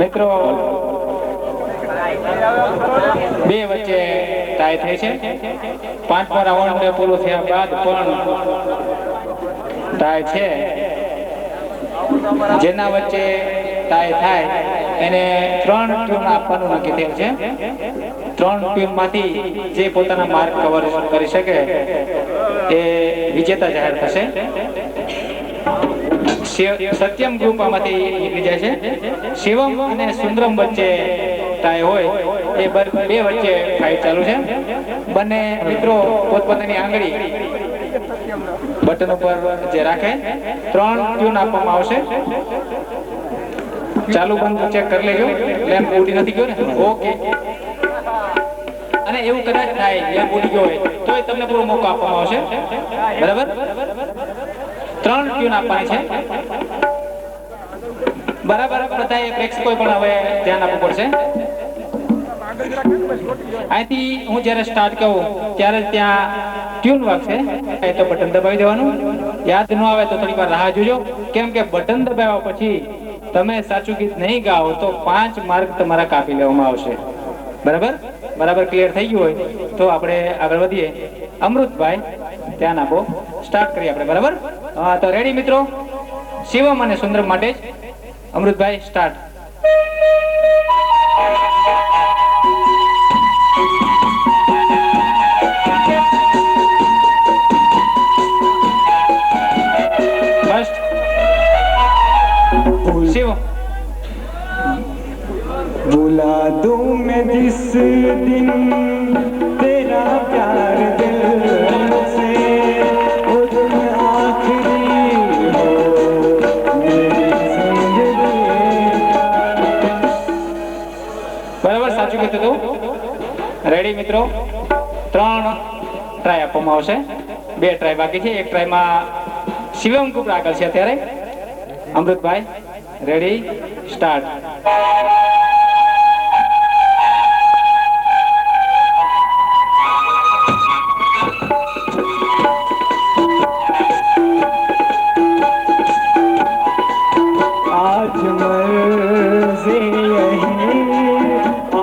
મિત્રો બે વચ્ચે ટાઈ થઈ છે. 5મો રાઉન્ડ પૂરો થયા બાદ પણ ટાઈ છે. જેના વચ્ચે ટાઈ થાય એને 3 ટ્યુન આપવાનું નક્કી થયેલ છે. 3 ટ્યુનમાંથી જે પોતાના માર્ક કવર કરી શકે એ વિજેતા જાહેર થશે. સત્યમ ગ્રુપ આમાંથી નીકળી જાય છે. શિવમ અને સુંદરમ વચ્ચે ટાઈ હોય એ બે વચ્ચે ફાઇટ ચાલુ છે. બંને મિત્રો પોતપોતાની આંગળી બટન ઉપર જે રાખે 3 ટ્યુન આપવામાં આવશે. ચાલુ બંધ ચેક કરી લેજો. લેમ્પ ઉડી નથી ગયો ને? ઓકે. અને એવું કદાચ થાય લેમ્પ ઉડી ગયો હોય તો તમને પૂરો મોકો આપવામાં આવશે. બરાબર? 3 ટ્યુન આપવાની છે. બરાબર બધાએ પ્રેક્ષકોએ પણ હવે ધ્યાન આપવું પડશે. અહીંથી હું જ્યારે સ્ટાર્ટ કહું ત્યારે ત્યાં ટ્યુન વાગશે એ તો બટન દબાવી દેવાનું. યાદ ન આવે તો થોડી વાર રાહ જોજો, કેમ કે બટન દબાવ્યા પછી તમે સાચું ગીત નહીં ગાઓ તો 5 માર્ક તમારા કાપી લેવામાં આવશે. બરાબર? બરાબર ક્લિયર થઈ ગયું હોય તો આપણે આગળ વધીએ. અમૃતભાઈ ધ્યાન આપો. સ્ટાર્ટ કરીએ આપણે. બરાબર? હા, તો રેડી મિત્રો? શિવમ અને સુંદરમ માટે જ. અમૃતભાઈ સ્ટાર્ટ. शिव बुला दूं मैं जिस दिन तेरा प्यार दिल से वो दिन आखिरी हो मेरी जिंदगी. બરાબર સાચું કીધું તું. રેડી મિત્રો? 3 ટ્રાય આપવામાં આવશે. 2 ટ્રાય બાકી છે. 1 ટ્રાયમાં શિવમ ગ્રુપ આગળ છે અત્યારે. અમૃતભાઈ રેડી? સ્ટાર્ટ. आज मर्ज़ी यही,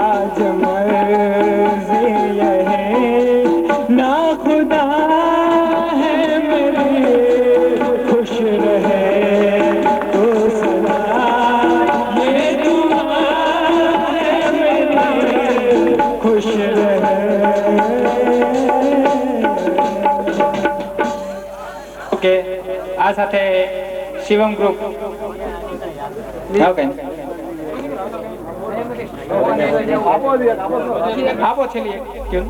आज मर्ज़ी यही, ना खुदा है मेरी खुश रहे तो सदा ये दुआ है मेरी खुश रहे. ઓકે, આ સાથે શિવમ ગ્રુપ આપો છેલ્લી ટ્યુન.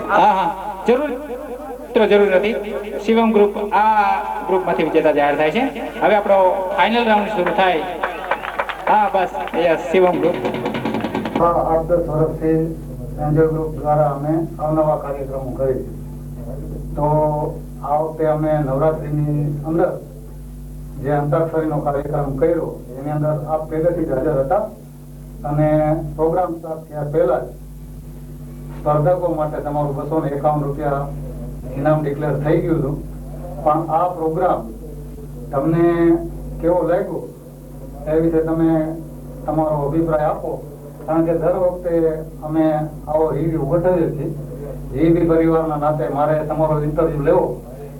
હા હા જરૂર જરૂર નથી. શિવમ ગ્રુપ આ ગ્રુપમાંથી વિજેતા જાહેર થાય છે. હવે આપણો ફાઇનલ રાઉન્ડ શરૂ થાય. હા બસ યસ, શિવમ ગ્રુપ. 8-10 વર્ષથી એન્જોય ગ્રુપ દ્વારા અમે અવનવા કાર્યક્રમો કરીએ. તો આ વખતે અમે નવરાત્રિની અંદર જે અંતાક્ષરીનો કાર્યક્રમ કર્યો એની અંદર આપ પહેલેથી જ હાજર હતા અને પ્રોગ્રામ સ્ટાર્ટ થયા પહેલા જ સ્પર્ધકો માટે તમારું 251 રૂપિયા ઇનામ ડિક્લેર થઈ ગયું હતું. પણ આ પ્રોગ્રામ તમને કેવો લાગ્યો એ વિશે તમે તમારો અભિપ્રાય આપો, કારણ કે દર વખતે અમે આવો રિવ્યુ ગોઠવીએ છીએ. જીબી પરિવારના નાતે મારે તમારો ઇન્ટરવ્યુ લેવો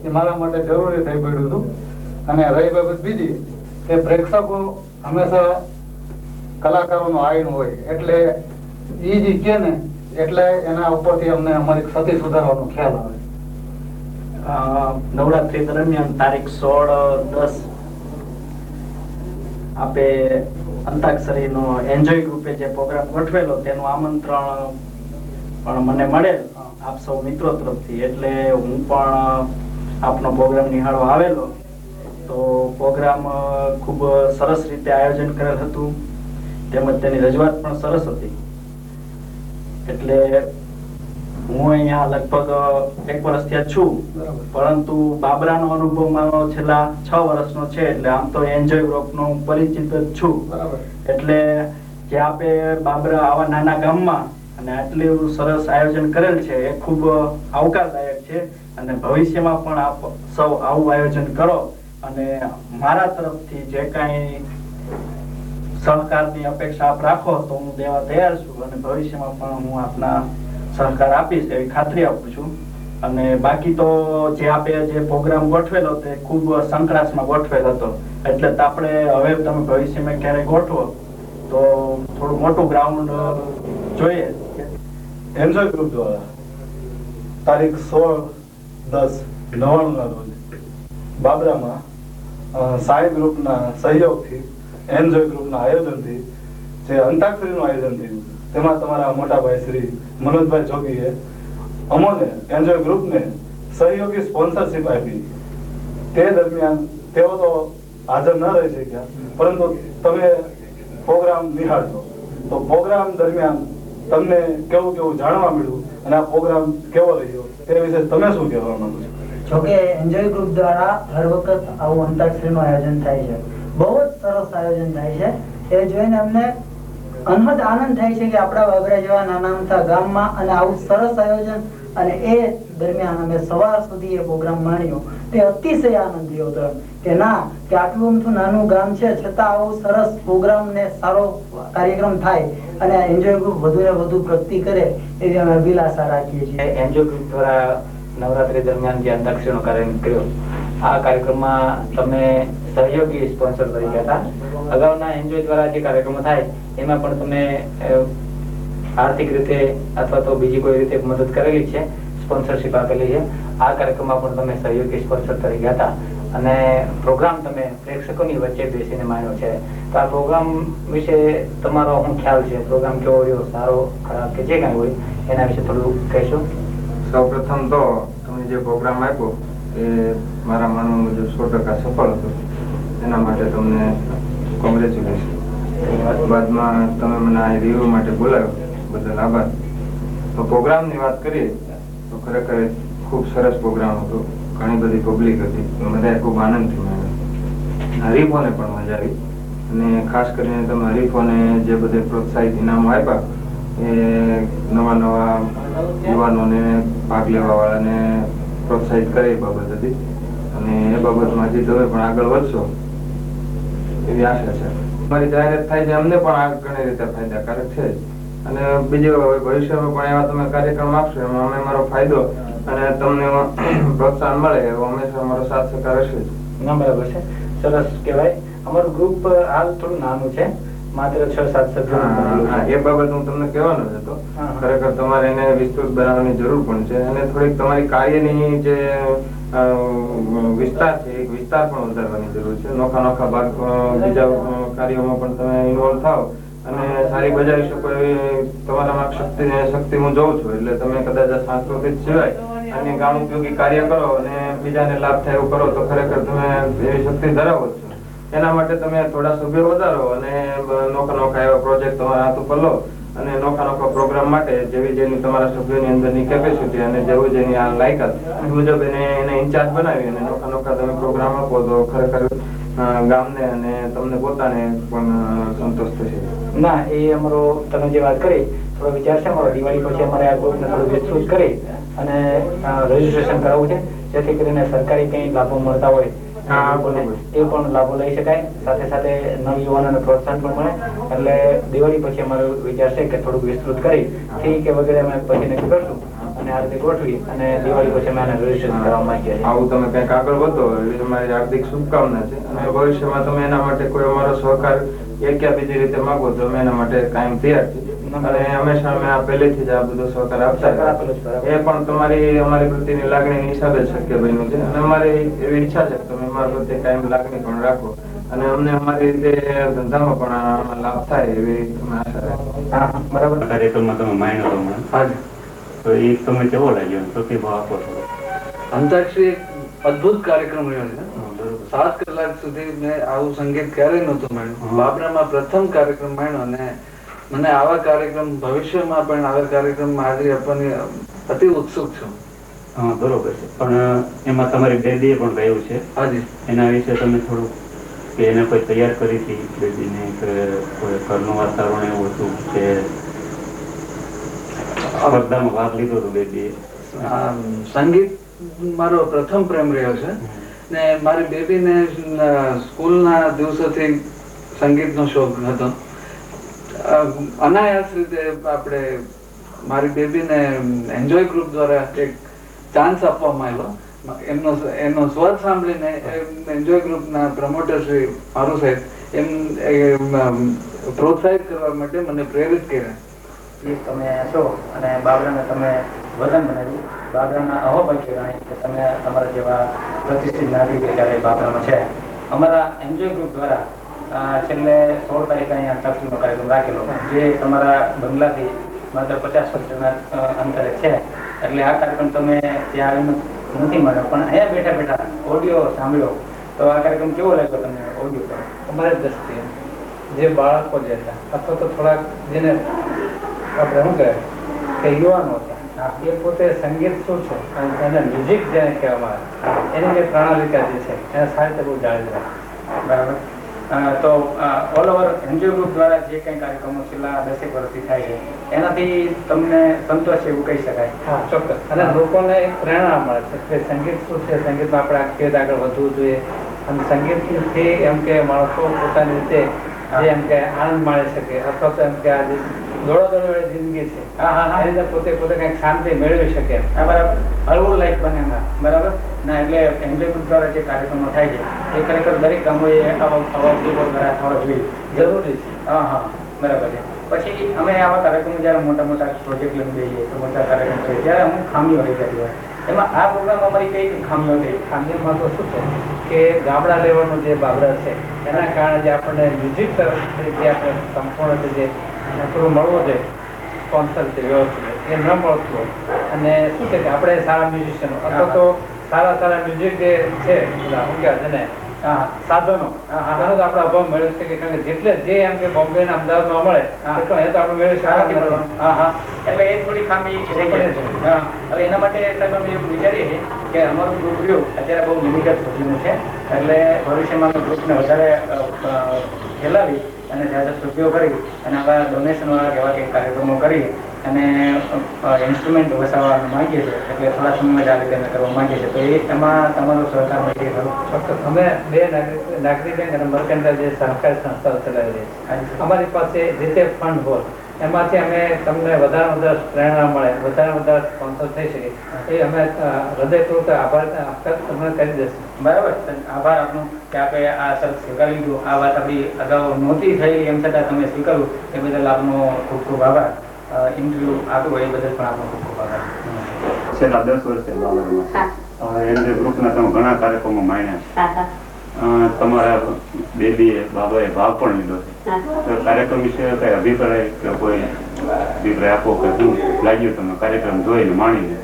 એ મારા માટે જરૂરી થઈ પડ્યું હતું. અને રહી બાબત બીજી કે પ્રેક્ષકો હંમેશા કલાકારોનો આઈન હોય એટલે એ જે કે ને એટલે એના ઉપરથી અમને અમારી ક્ષતિ સુધારવાનો ખ્યાલ આવે. નવરાત્રી દરમિયાન તારીખ 16-10 આપે અંતાક્ષરીનો એન્જોય ગ્રુપે જે પ્રોગ્રામ ગોઠવેલો તેનું આમંત્રણ પણ મને મળેલ આપ સૌ મિત્રો તરફથી. એટલે હું પણ આપનો પ્રોગ્રામ નિહાળવા આવેલો. તો પ્રોગ્રામ ખૂબ સરસ રીતે આયોજન કરેલ હતું, તેમજ તેની રજૂઆત પણ સરસ હતી. એટલે હું અહીંયા લગભગ 1 વર્ષથી છું, પરંતુ બાબરાનો અનુભવ મારો છેલ્લા 6 વર્ષનો છે. એટલે આમ તો એન્જોય ગ્રુપનો પરિચિત જ છું. એટલે જે આપે બાબરા આવા નાના ગામમાં અને આટલું સરસ આયોજન કરેલ છે એ ખૂબ આવકારદાયક છે. અને ભવિષ્યમાં પણ આપ સૌ આવું આયોજન કરો અને મારા તરફથી જે કાંઈ સહકારની અપેક્ષા આપ રાખો તો હું દેવા તૈયાર છું અને ભવિષ્યમાં પણ હું આપના સહકાર આપીશ એવી ખાતરી આપું છું. અને બાકી તો જે આપે જે પ્રોગ્રામ ગોઠવેલો તે ખૂબ સંકળાશમાં ગોઠવેલ હતો, એટલે તો આપણે હવે તમે ભવિષ્યમાં ક્યારેય ગોઠવો તો થોડું મોટું ગ્રાઉન્ડ જોઈએ. એન્જોય ગ્રુપ દ્વારા તારીખ 16/10/99 ના રોજ બાબરામાં સાઈ ગ્રુપના સહયોગથી એન્જોય ગ્રુપના આયોજનથી જે અંતાક્ષરીનું આયોજન થયું તેમાં તમારા મોટાભાઈ શ્રી મનોજભાઈ જોગીએ અમોને એન્જોય ગ્રુપને સહયોગી સ્પોન્સરશિપ આપી. તે દરમિયાન તેઓ તો હાજર ન રહી શક્યા, પરંતુ તમે પ્રોગ્રામ નિહાળજો તો પ્રોગ્રામ દરમિયાન તમને કેવું કેવું જાણવા મળ્યું અને આ પ્રોગ્રામ કેવો રહ્યો તે વિશે તમે શું કહેવા માંગો છો? જોકે એન્જોય ગ્રુપ દ્વારા હર વખત આવું અંતાક્ષરીનું આયોજન થાય છે. બહુ જ સરસ આયોજન થાય છે. એ જોઈને અમને અનહદ આનંદ થાય છે કે આપણા વાગરા જેવા નાના મોટા ગામમાં અને આવું સરસ આયોજન, અને એ દરમિયાન અમે સવાર સુધી એ પ્રોગ્રામ માણ્યો તે અતિશય આનંદ થયો હતો કે ના કે આટલું અમથું નાનું ગામ છે છતાં આવું સરસ પ્રોગ્રામ ને સારો કાર્યક્રમ થાય અને એન્જોય ગ્રુપ વધુ ને વધુ પ્રગતિ કરે એવી અમે અભિલાષા રાખીએ છીએ. એન્જોય ગ્રુપ દ્વારા નવરાત્રી દરમિયાન જે અંતાક્ષરીનો કાર્યક્રમ કર્યો, આ કાર્યક્રમમાં તમે સહયોગી સ્પોન્સર તરીકે હતા. અગાઉના એન્જોય દ્વારા જે કાર્યક્રમો થાય એમાં પણ તમે આર્થિક રીતે અથવા તો બીજી કોઈ રીતે મદદ કરેલી છે, સ્પોન્સરશિપ આપેલી છે. આ કાર્યક્રમમાં પણ તમે સહયોગી સ્પોન્સર તરીકે હતા અને પ્રોગ્રામ તમે પ્રેક્ષકોની વચ્ચે બેસીને માણ્યો છે. તો આ પ્રોગ્રામ વિશે તમારો શું ખ્યાલ છે? પ્રોગ્રામ કેવો રહ્યો, સારો, ખરાબ કે જે કાંઈ હોય એના વિશે થોડું કહેશો? સૌપ્રથમ તો તમે જે પ્રોગ્રામ આપ્યો એ મારા માનવા મુજબ 100% સફળ હતો. એના માટે તમને કોંગ્રેચ્યુલેશન. બાદમાં તમે મને આ રિવ્યુ માટે બોલાવ્યો બદલ આભાર. તો પ્રોગ્રામની વાત કરીએ તો ખરેખર ખૂબ સરસ પ્રોગ્રામ હતો. ઘણી બધી પબ્લિક હતી, બધાએ ખૂબ આનંદથી માણ્યો. હરીફોને પણ મજા આવી અને ખાસ કરીને તમે હરીફોને જે બધે પ્રોત્સાહિત ઇનામો આપ્યા એ નવા નવા યુવાનોને ભાગ લેવા વાળાને પ્રોત્સાહિત કરે એ બાબત હતી અને એ બાબતમાં હજી તમે પણ આગળ વધશો એવી આશા છે. તમારી જાહેરાત થાય છે અમને પણ આ ઘણી રીતે ફાયદાકારક છે અને બીજું ભવિષ્યમાં પણ એવા તમે કાર્યક્રમ આપશો એમાં અમે મારો ફાયદો અને તમને પ્રોત્સાહન મળે એવો હંમેશા અમારો સાથ સહકાર હશે. ના, બરાબર છે, સરસ કહેવાય. અમારું ગ્રુપ હાલ થોડું નાનું છે, માત્ર 6-7 સભ્યો. એ બાબત હું તમને કહેવાનો જ હતો. ખરેખર તમારે એને વિસ્તૃત બનાવવાની જરૂર પણ છે અને થોડીક તમારી કાર્યની જે વિસ્તાર છે એ વિસ્તાર પણ વધારવાની જરૂર છે. નોખા ભાગ બીજા કાર્યોમાં પણ તમે ઇન્વોલ્વ થાવ અને સારી બજાવી શકો એવી તમારામાં શક્તિ હું જોઉં છું. એટલે તમે કદાચ સાંસ્કૃતિક સિવાય અને ગામ ઉપયોગી કાર્ય કરો અને બીજાને લાભ થાય એવું કરો તો ખરેખર તમે એવી શક્તિ ધરાવો છો. એના માટે તમે થોડા સભ્યો વધારો અને નોખા એવા પ્રોજેક્ટ તમારા હાથ ઉપર લો અને નોખા પ્રોગ્રામ માટે જેવી જેની તમારા સભ્યોની અંદરની કેપેસિટી અને જેવું જેની આ લાયકાત એ મુજબ એને ઇન્ચાર્જ બનાવી અને નોખા તમે પ્રોગ્રામ આપો તો ખરેખર ગામને અને તમને પોતાને પણ સંતોષ થશે. ના, એ અમારો તમે જે વાત કરી થોડો વિચાર છે અમારો. દિવાળી પછી અમારે આ ગ્રુપને થોડું વિસ્તૃત કરી અને રજીસ્ટ્રેશન કરાવવું છે જેથી કરીને સરકારી કંઈ લાભો મળતા હોય એ પણ લાભો લઈ શકાય, સાથે સાથે નવયુવાનોને પ્રોત્સાહન પણ મળે. એટલે દિવાળી પછી અમારો વિચાર છે કે થોડુંક વિસ્તૃત કરી ફી કે વગેરે અમે પછી નક્કી કરશું અને આ રીતે ગોઠવી અને દિવાળી પછી અમે આને રજીસ્ટ્રેશન કરવા માંગીએ છીએ. આવું તમે કંઈક આગળ વધો એવી તમારી હાર્દિક શુભકામના છે અને ભવિષ્યમાં તમે એના માટે કોઈ અમારો સહકાર એક કે બીજી રીતે માંગો તો અમે એના માટે કાયમ તૈયાર છીએ અને હંમેશા અમે આ પહેલેથી જ આ બધો સહકાર આપતા એ પણ તમારી અમારી પ્રત્યેની લાગણીની હિસાબે શક્ય બન્યું છે અને અમારી એવી ઈચ્છા છે કે તમે અમારા પ્રત્યે કાયમ લાગણી પણ રાખો અને અમને અમારી રીતે ધંધામાં પણ લાભ થાય એવી અમે આશા રાખીએ. બરાબર. કાર્યક્રમમાં તમે માયનો તો તો એ તમે કેવો લાગ્યો પ્રતિભાવ આપો છો? અંતાક્ષરી એક અદ્ભુત કાર્યક્રમ રહ્યો છે. 7 કલાક સુધી મેં આવું સંગીત ક્યારેય નહોતું માણ્યું. બાબરામાં પ્રથમ કાર્યક્રમ માણ્યો અને મને આવા કાર્યક્રમ ભવિષ્યમાં પણ આવા કાર્યક્રમમાં હાજરી આપવાની અતિ ઉત્સુક છું. હા, બરોબર છે. પણ એમાં તમારી બેબીએ પણ ગાયું છે. હાજી, એના વિશે તમે થોડું કે એને કોઈ તૈયાર કરી હતી બેબીને કે કોઈ ઘરનું વાતાવરણ એવું હતું કે સ્પર્ધામાં ભાગ લીધો હતો બેબીએ? સંગીત મારો પ્રથમ પ્રેમ રહ્યો છે ને મારી બેબીને સ્કૂલના દિવસોથી સંગીતનો શોખ હતો. અનાયાસ રીતે આપણે મારી બેબીને એન્જોય ગ્રુપ દ્વારા એક ચાન્સ આપવામાં આવ્યો. એનો સ્વર સાંભળીને એન્જોય ગ્રુપના પ્રમોટર શ્રી મારું સાહેબ એમ પ્રોત્સાહિત કરવા માટે મને પ્રેરિત કર્યા. તમે છો અને બાબરાને તમે વતન બનાવ્યું. બાબરાના અહોભાગ્ય ગણાય કે તમે તમારા જેવા પ્રતિષ્ઠિત નાગરિક અત્યારે બાબરામાં છે. અમારા એન્જોય ગ્રુપ દ્વારા છેલ્લે 16 તારીખે અહીંયા અંતાક્ષરીનો કાર્યક્રમ રાખેલો, જે તમારા બંગલાથી માત્ર 50 મીટરના અંતરે છે. એટલે આ કાર્યક્રમ તમે ત્યાં આવીને નથી મળ્યો, પણ અહીંયા બેઠા બેઠા ઓડિયો સાંભળ્યો તો આ કાર્યક્રમ કેવો લાગ્યો તમને? ઓડિયો અમારી દ્રષ્ટિએ જે બાળકો જે હતા અથવા તો થોડાક જેને આપણે શું કહે કે યુવાનો હતા, એ પોતે સંગીત શું છે અને મ્યુઝિક જેને કહેવામાં આવે એની જે પ્રણાલિકા જે છે એને સારી રીતે બહુ જાળવી રાખે. બરાબર. તો ઓલ ઓવર એનજીઓ ગ્રુપ દ્વારા જે કંઈ કાર્યક્રમો છેલ્લા 10 વર્ષથી થાય છે એનાથી તમને સંતોષ એવું કહી શકાય? હા, ચોક્કસ. અને લોકોને એક પ્રેરણા મળે છે કે સંગીત શું છે, સંગીતમાં આપણે આ કેવી રીતે આગળ વધવું જોઈએ, અને સંગીતથી એમ કે માણસો પોતાની રીતે જે એમ કે આનંદ માણી શકે અથવા તો એમ કે આ જે દોડાદોડી જિંદગી છે એની અંદર પોતે કંઈક શાંતિ મેળવી શકે. બરાબર, હળવું લાઈફ બને એમાં. બરાબર ના, એટલે એન્જોય ગ્રુપ દ્વારા જે કાર્યક્રમો થાય છે એ ખરેખર દરેક ગામોએ આવા ગ્રુપો દ્વારા થવા જોઈએ, જરૂરી છે. હા, બરાબર છે. પછી અમે આવા કાર્યક્રમો જ્યારે મોટા મોટા પ્રોજેક્ટ લઈને જઈએ તો મોટા કાર્યક્રમ છે ત્યારે અમુક ખામીઓ રહી જતી હોય. એમાં આ પ્રોગ્રામ અમારી કઈ ખામીઓ થઈ? ખામીમાં તો શું છે કે ગામડા લેવલનું જે બાબરા છે એના કારણે જે આપણને મ્યુઝિક તરફથી જે આપણે સંપૂર્ણ જે થોડું મળવો જોઈએ સ્પોન્સર છે વ્યવસ્થિત એ ન મળતું હોય. અને શું છે કે આપણે સારા મ્યુઝિશિયનો અથવા તો સારા મ્યુઝિક જે છે શું કહેવાય છે ને સાધનો તો આપણે અભાવ મેળવી શકીએ, કારણ કે જેટલે જે એમ કે બોમ્બે ને અમદાવાદમાં મળે એટલો એ તો આપણે મેળવી શકીએ. એટલે એ થોડી ખામી રહી જાય. હવે એના માટે સાહેબ અમે એવું વિચારીએ છીએ કે અમારું ગ્રુપ રહ્યું અત્યારે બહુ લિમિટેડ સુધીનું છે, એટલે ભવિષ્યમાં અમે ગ્રુપને વધારે ફેલાવી અને જ્યાં સભ્યો કરી અને આવા ડોનેશન વાળા એવા કંઈક કાર્યક્રમો કરી અને ઇન્સ્ટ્રુમેન્ટ વસાવવા માંગીએ છીએ. એટલે થોડા સમયમાં જ આ રીતે અમે કરવા માંગીએ છીએ. તો એમાં તમારો સહકાર મળીએ ખરો? ચોક્કસ. અમે બે નાગરિક બેંક અને મર્કેન્ટાઇલ જે સહકારી સંસ્થાઓ ચલાવી રહી છે. અમારી પાસે રીતે ફંડ હોય એમાંથી અમે તમને વધારે પ્રેરણા મળે, વધારે સ્પોન્સર થઈ શકે એ અમે હૃદયપૂર્વક આભાર તમને કરી દેશું. બરાબર, આભાર આપનો કે આપણે આ સર સ્વીકારી લીધું. આ વાત આપણી અગાઉ નહોતી થઈ એમ છતાં તમે સ્વીકાર્યું એ બદલ આપનો ખૂબ ખૂબ આભાર. ઇન્ટરવ્યુ આપ્યું એ બદલ પણ આપનો ખૂબ ખૂબ આભાર. છેલ્લા 10 વર્ષે એનજીઓ ગ્રુપના તમે ઘણા કાર્યક્રમો માણ્યા, તમારા બેબીએ બાબાએ ભાગ પણ લીધો છે. તો કાર્યક્રમ વિશે કઈ અભિપ્રાય કે કોઈ અભિપ્રાય આપો કે શું લાગ્યું તમને કાર્યક્રમ જોઈને માણીને?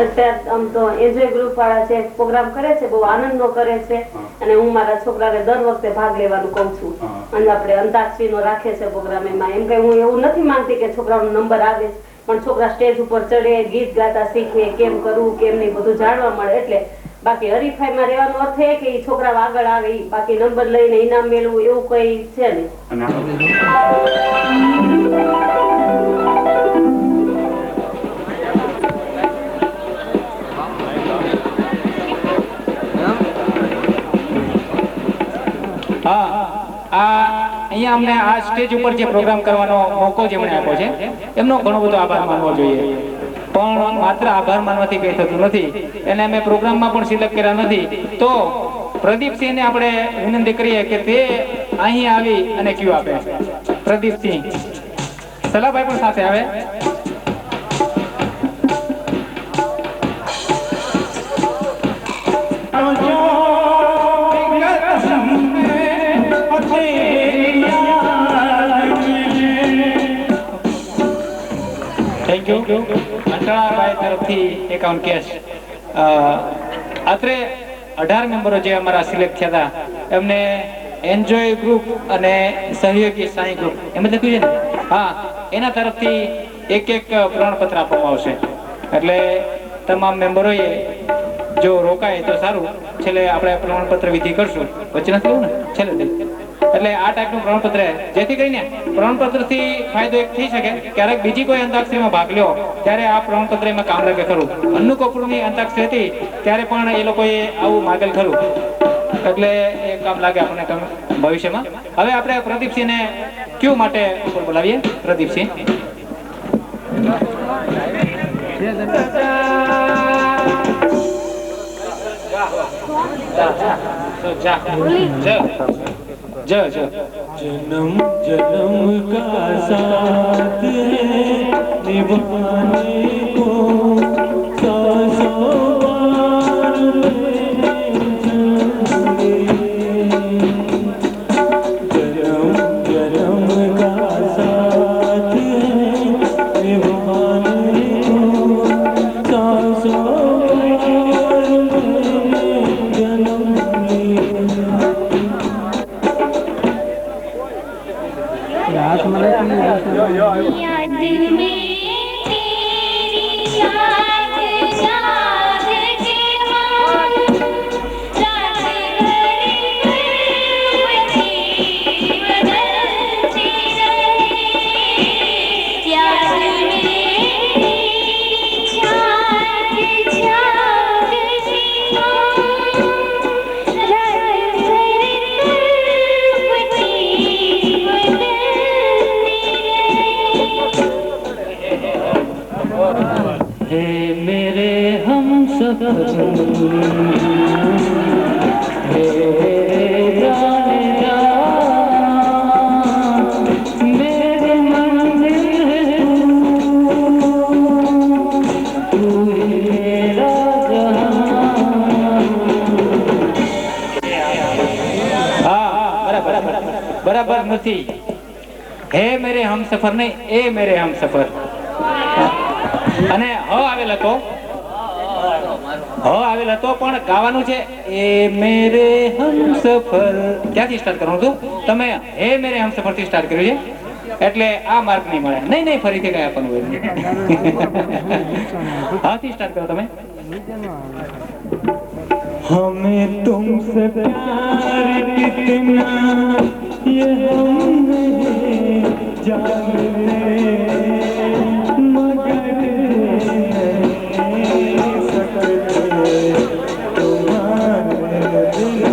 અત્યારે આમ તો એન્જોય ગ્રુપ વાળા છે પ્રોગ્રામ કરે છે, બહુ આનંદ નો કરે છે. અને હું મારા છોકરાને દર વખતે ભાગ લેવાનું કહું છું. અને આપણે અંતાક્ષરી નો રાખે છે પ્રોગ્રામ. એમાં એમ કઈ હું એવું નથી માનતી કે છોકરાનો નંબર આવે, પણ છોકરા સ્ટેજ ઉપર ચડે, ગીત ગાતા શીખે, કેમ કરવું કેમ નહીં બધું જાણવા મળે. એટલે બાકી હરીફાઈમાં રહેવાનો અર્થ એ કે છોકરા આગળ આવે, બાકી નંબર લઈને ઇનામ મેળવું એવું કઈ છે નહીં. અહીંયા અમને આ સ્ટેજ ઉપર જે પ્રોગ્રામ કરવાનો મોકો જેમણે આપ્યો છે એમનો ઘણો બધો આભાર માનવો જોઈએ. પણ માત્ર આભાર માનવાથી કઈ થતું નથી, એને અમે પ્રોગ્રામમાં પણ સિલેક્ટ કર્યા નથી. તો પ્રદીપસિંહને આપણે વિનંતી કરીએ કે તે અહીં આવી અને ક્યુ આપે. પ્રદીપસિંહ, સલાભાઈ પણ સાથે આવે. Thank you. કંટાળાભાઈ તરફથી 51 કેશ. આશરે 18 મેમ્બરો જે અમારા સિલેક્ટ થયા હતા એમને એન્જોય ગ્રુપ અને સહયોગી સાઈ ગ્રુપ એમ લખ્યું છે ને, હા, એના તરફથી એક પ્રમાણપત્ર આપવામાં આવશે. એટલે તમામ મેમ્બરોએ જો રોકાય તો સારું. છેલ્લે આપણે પ્રમાણપત્ર વિધિ કરશું. વચ્ચે નથી લેવું ને છેલ્લે. એટલે આ ટાઈપનું પ્રમાણપત્ર જેથી કરીને પ્રમાણપત્રથી ફાયદો એક થઈ શકે ક્યારેક બીજી કોઈ અંતાક્ષરીમાં ભાગ લ્યો ત્યારે આ પ્રમાણપત્ર એમાં કામ લાગે ખરું. અન્નુ કપૂરની અંતાક્ષરી હતી ત્યારે પણ એ લોકોએ આવું માગેલ ખરું એટલે એ કામ લાગે આપણને ભવિષ્યમાં. હવે આપણે પ્રદીપસિંહને ક્યુ માટે ઉપર બોલાવીએ. પ્રદીપસિંહ जन्म जन्म का साथ है निभाने को सांसों बार जन्म जन्म का साथ है निभाने को सांसों याद में तेरी याद याद के मान रात भरी बदलती रहे याद में तेरी याद याद के मान रात भरी हे मेरे हम सफर हे जाने जा मेरे मंजिल है तू ही मेरा બરાબર નથી. હે મેરે હમસફર નહીં, એ મેરે હમસફર. અને હ આવેલ હતો પણ ગાવાનું છે એ મેરે હમસફર. ક્યાંથી સ્ટાર્ટ કરવાનું હતું? તમે હે મેરે હમસફર થી સ્ટાર્ટ કર્યું છે એટલે આ માર્ક નહીં મળે. નહીં ફરીથી કઈ આપવાનું હોય. હાથી સ્ટાર્ટ કરો તમે. हमें तुमसे प्यार कितना ये हम नहीं जानते मगर नहीं सकते तुम्हारे बिना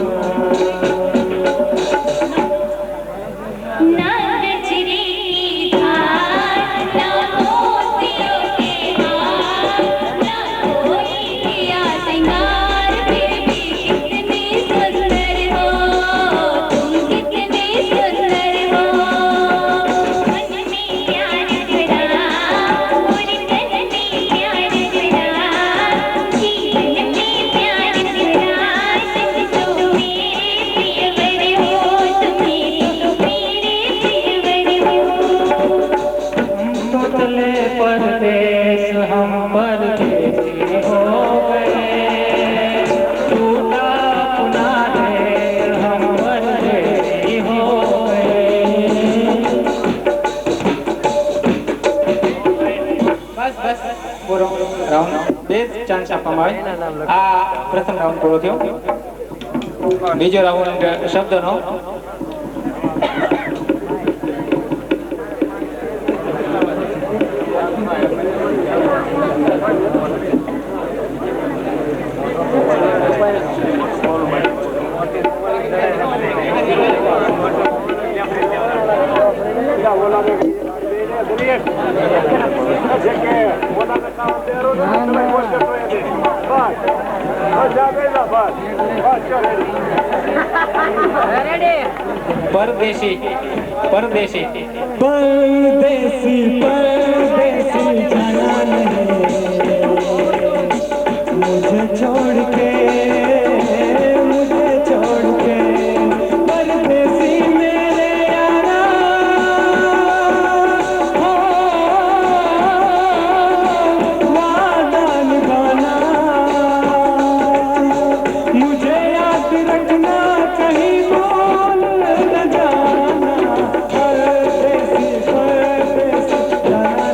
ना नजरे धार ना मोतियों के हार ना कोई किया सिंगार फिर भी कितने सुंदर हो तुम कितने सुंदर हो मन में यार जुड़ा और तन में यार जुड़ा जीवन में प्यार जुड़ा सच तो मेरे प्रियवर हो तुम्हें तो मेरे प्रियवर हो तो चले परदेश हम परदेसी हो गए टूटा अपना देश हम परदेसी हो गए બસ પૂરો રાઉન્ડ. બે ચાન્સ આપવામાં આવે. આ પ્રથમ રાઉન્ડ પૂરો થયો. બીજો રાઉન્ડ શબ્દનો. પરદેશી પરદેશી परदेसी परदेसी जाना नहीं मुझे छोड़ के परदेसी मेरे यारा हो वादा निभाना मुझे याद रखना कहीं भूल न जाना परदेसी परदेसी जाना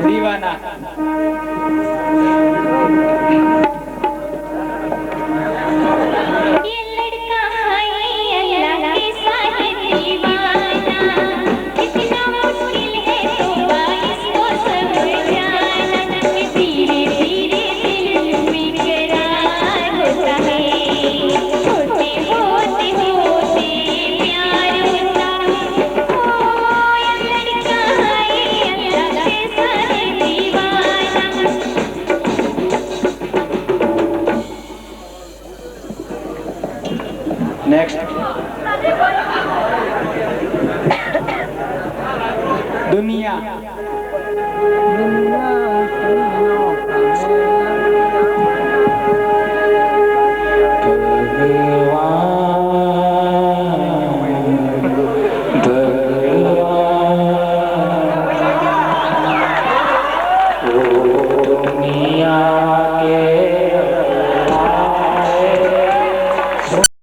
દીવાના ये लड़का है अल्लाह के साथ दीवाना कितना मुश्किल है तौबा इसको समझाना कि धीरे धीरे दिल में करार होता है होते होते होते प्यार होता है ओ ये लड़का है अल्लाह के साथ दीवाना नेक्स्ट दुनिया दुनिया